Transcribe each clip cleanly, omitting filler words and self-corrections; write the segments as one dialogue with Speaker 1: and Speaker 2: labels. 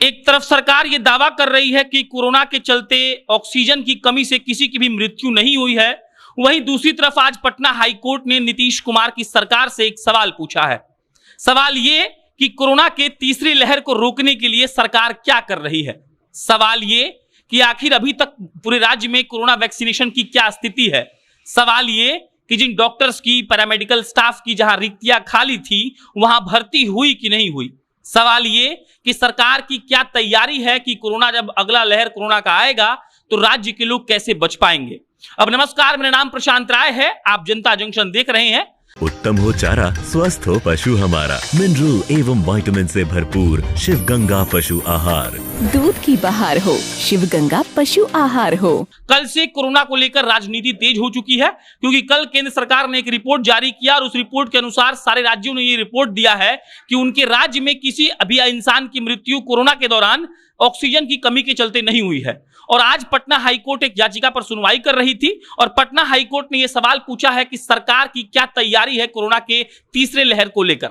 Speaker 1: एक तरफ सरकार ये दावा कर रही है कि कोरोना के चलते ऑक्सीजन की कमी से किसी की भी मृत्यु नहीं हुई है, वहीं दूसरी तरफ आज पटना हाईकोर्ट ने नीतीश कुमार की सरकार से एक सवाल पूछा है। सवाल ये कि कोरोना के तीसरी लहर को रोकने के लिए सरकार क्या कर रही है। सवाल ये कि आखिर अभी तक पूरे राज्य में कोरोना वैक्सीनेशन की क्या स्थिति है। सवाल ये कि जिन डॉक्टर्स की, पैरामेडिकल स्टाफ की जहां रिक्तियां खाली थी वहां भर्ती हुई कि नहीं हुई। सवाल ये कि सरकार की क्या तैयारी है कि कोरोना जब अगला लहर कोरोना का आएगा तो राज्य के लोग कैसे बच पाएंगे। अब नमस्कार, मेरा नाम प्रशांत राय है, आप जनता जंक्शन देख रहे हैं।
Speaker 2: उत्तम हो चारा, स्वस्थ हो पशु हमारा। मिनरल एवं विटामिन से भरपूर शिव गंगा पशु आहार।
Speaker 3: दूध की बहार हो, शिव गंगा पशु आहार हो।
Speaker 1: कल से कोरोना को लेकर राजनीति तेज हो चुकी है, क्योंकि कल केंद्र सरकार ने एक रिपोर्ट जारी किया और उस रिपोर्ट के अनुसार सारे राज्यों ने ये रिपोर्ट दिया है कि उनके राज्य में किसी अभी इंसान की मृत्यु कोरोना के दौरान ऑक्सीजन की कमी के चलते नहीं हुई है। और आज पटना हाईकोर्ट एक याचिका पर सुनवाई कर रही थी और पटना हाईकोर्ट ने यह सवाल पूछा है कि सरकार की क्या तैयारी है कोरोना के तीसरे लहर को लेकर।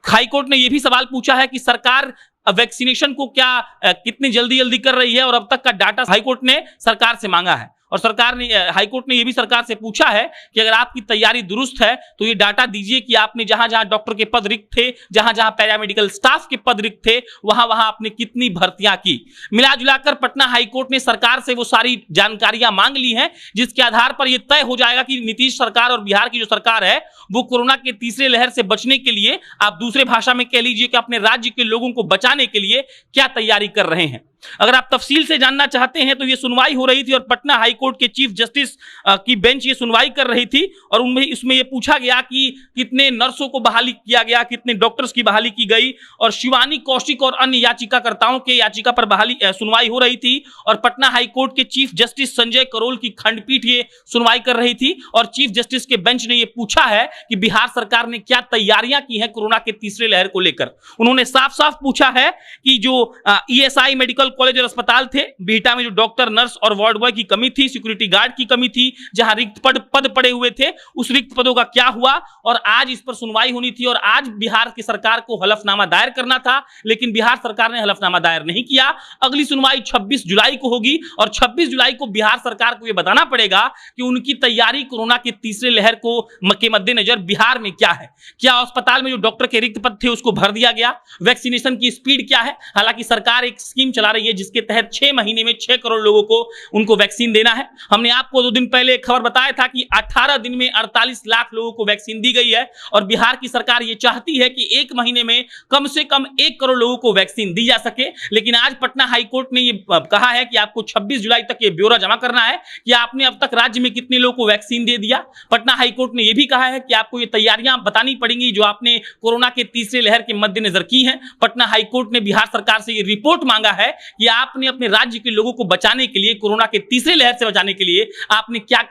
Speaker 1: हाईकोर्ट ने यह भी सवाल पूछा है कि सरकार वैक्सीनेशन को क्या कितनी जल्दी कर रही है और अब तक का डाटा हाईकोर्ट ने सरकार से मांगा है। और सरकार ने, हाईकोर्ट ने यह भी सरकार से पूछा है कि अगर आपकी तैयारी दुरुस्त है तो ये डाटा दीजिए कि आपने जहां जहां डॉक्टर के पद रिक्त थे, जहां जहां पैरामेडिकल स्टाफ के पद रिक्त थे, वहां वहां आपने कितनी भर्तियां की। मिला जुलाकर पटना हाईकोर्ट ने सरकार से वो सारी जानकारियां मांग ली हैं जिसके आधार पर यह तय हो जाएगा कि नीतीश सरकार और बिहार की जो सरकार है वो कोरोना के तीसरे लहर से बचने के लिए, आप दूसरे भाषा में कह लीजिए कि अपने राज्य के लोगों को बचाने के लिए क्या तैयारी कर रहे हैं। अगर आप तफसील से जानना चाहते हैं तो ये सुनवाई हो रही थी और पटना हाईकोर्ट के चीफ जस्टिस की बेंच ये सुनवाई कर रही थी और उनमें इसमें ये पूछा गया कि कितने नर्सों को बहाली किया गया, कितने डॉक्टर्स की बहाली की गई। और शिवानी कौशिक और अन्य याचिकाकर्ताओं के याचिका पर सुनवाई हो रही थी और पटना हाईकोर्ट के चीफ जस्टिस संजय करोल की खंडपीठ ये सुनवाई कर रही थी और चीफ जस्टिस के बेंच ने यह पूछा है कि बिहार सरकार ने क्या तैयारियां की हैं कोरोना के तीसरे लहर को लेकर। उन्होंने साफ साफ पूछा है कि जो ईएसआई मेडिकल कॉलेज और अस्पताल थे, बिहटा में जो डॉक्टर, नर्स और वार्ड बॉय की कमी थी, सिक्योरिटी गार्ड की कमी थी, जहां रिक्त पद पड़े हुए थे, उस रिक्त पदों का क्या हुआ। और आज इस पर सुनवाई होनी थी और आज बिहार की सरकार को हलफनामा दायर करना था, लेकिन बिहार सरकार ने हलफनामा दायर नहीं किया। अगली सुनवाई 26 जुलाई को होगी और 26 जुलाई को बिहार सरकार को यह बताना पड़ेगा कि उनकी तैयारी कोरोना के तीसरे लहर को के मद्देनजर बिहार में क्या है। क्या अस्पताल में जो डॉक्टर के रिक्त पद थे उसको भर दिया गया, वैक्सीनेशन की स्पीड क्या है। हालांकि सरकार एक स्कीम चला रही है जिसके तहत 6 महीने में 6 करोड़ लोगों को उनको वैक्सीन देना है। हमने आपको 2 दिन पहले एक खबर बताया था कि 18 दिन में 48 लाख लोगों को वैक्सीन दी गई है और बिहार की सरकार ये चाहती है कि 1 महीने में कम से कम 1 करोड़ लोगों को वैक्सीन दी जा सके। लेकिन आज पटना हाईकोर्ट ने ये कहा है कि आपको 26 जुलाई तक ये ब्यौरा जमा करना है कि आपने अब तक राज्य में कितने लोगों को वैक्सीन दे दिया। पटना हाईकोर्ट ने यह भी कहा है कि आपको ये तैयारियां बतानी पड़ेंगी जो आपने कोरोना के तीसरे लहर के मद्देनजर की है। पटना हाईकोर्ट ने बिहार सरकार से ये रिपोर्ट मांगा है कि आपने अपने राज्य के लोगों को बचाने के लिए, कोरोना के तीसरे लहर से बचाने के लिए आपने क्या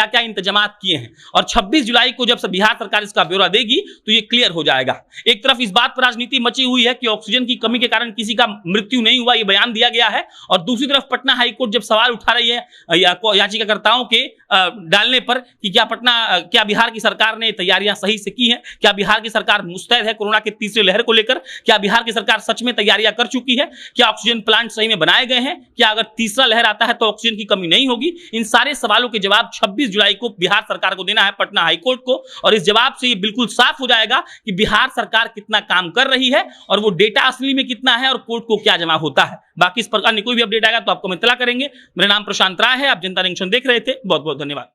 Speaker 1: क्या इंतजामात किए हैं। और 26 जुलाई को जब बिहार सरकार इसका ब्यौरा देगी तो ये क्लियर हो जाएगा। एक तरफ इस बात पर राजनीति मची हुई है कि ऑक्सीजन की कमी के कारण किसी का मृत्यु नहीं हुआ, ये बयान दिया गया है, और दूसरी तरफ पटना हाईकोर्ट जब सवाल उठा रही है याचिकाकर्ताओं के डालने पर कि क्या बिहार की सरकार ने तैयारियां सही से की हैं, क्या बिहार की सरकार मुस्तैद है कोरोना के तीसरे लहर को लेकर, क्या बिहार की सरकार सच में तैयारियां कर चुकी है, क्या ऑक्सीजन प्लांट सही में बनाए गए हैं, क्या अगर तीसरा लहर आता है तो ऑक्सीजन की कमी नहीं होगी। इन सारे सवालों के जवाब 26 जुलाई को बिहार सरकार को देना है, पटना हाईकोर्ट को। और इस जवाब से ये बिल्कुल साफ हो जाएगा कि बिहार सरकार कितना काम कर रही है और वो डेटा असली में कितना है और कोर्ट को क्या जमा होता है। बाकी इस पर अन्य कोई भी अपडेट आएगा तो आपको हम इत्तला करेंगे। मेरा नाम प्रशांत राय है, आप जनता जंक्शन देख रहे थे। बहुत बहुत धन्यवाद।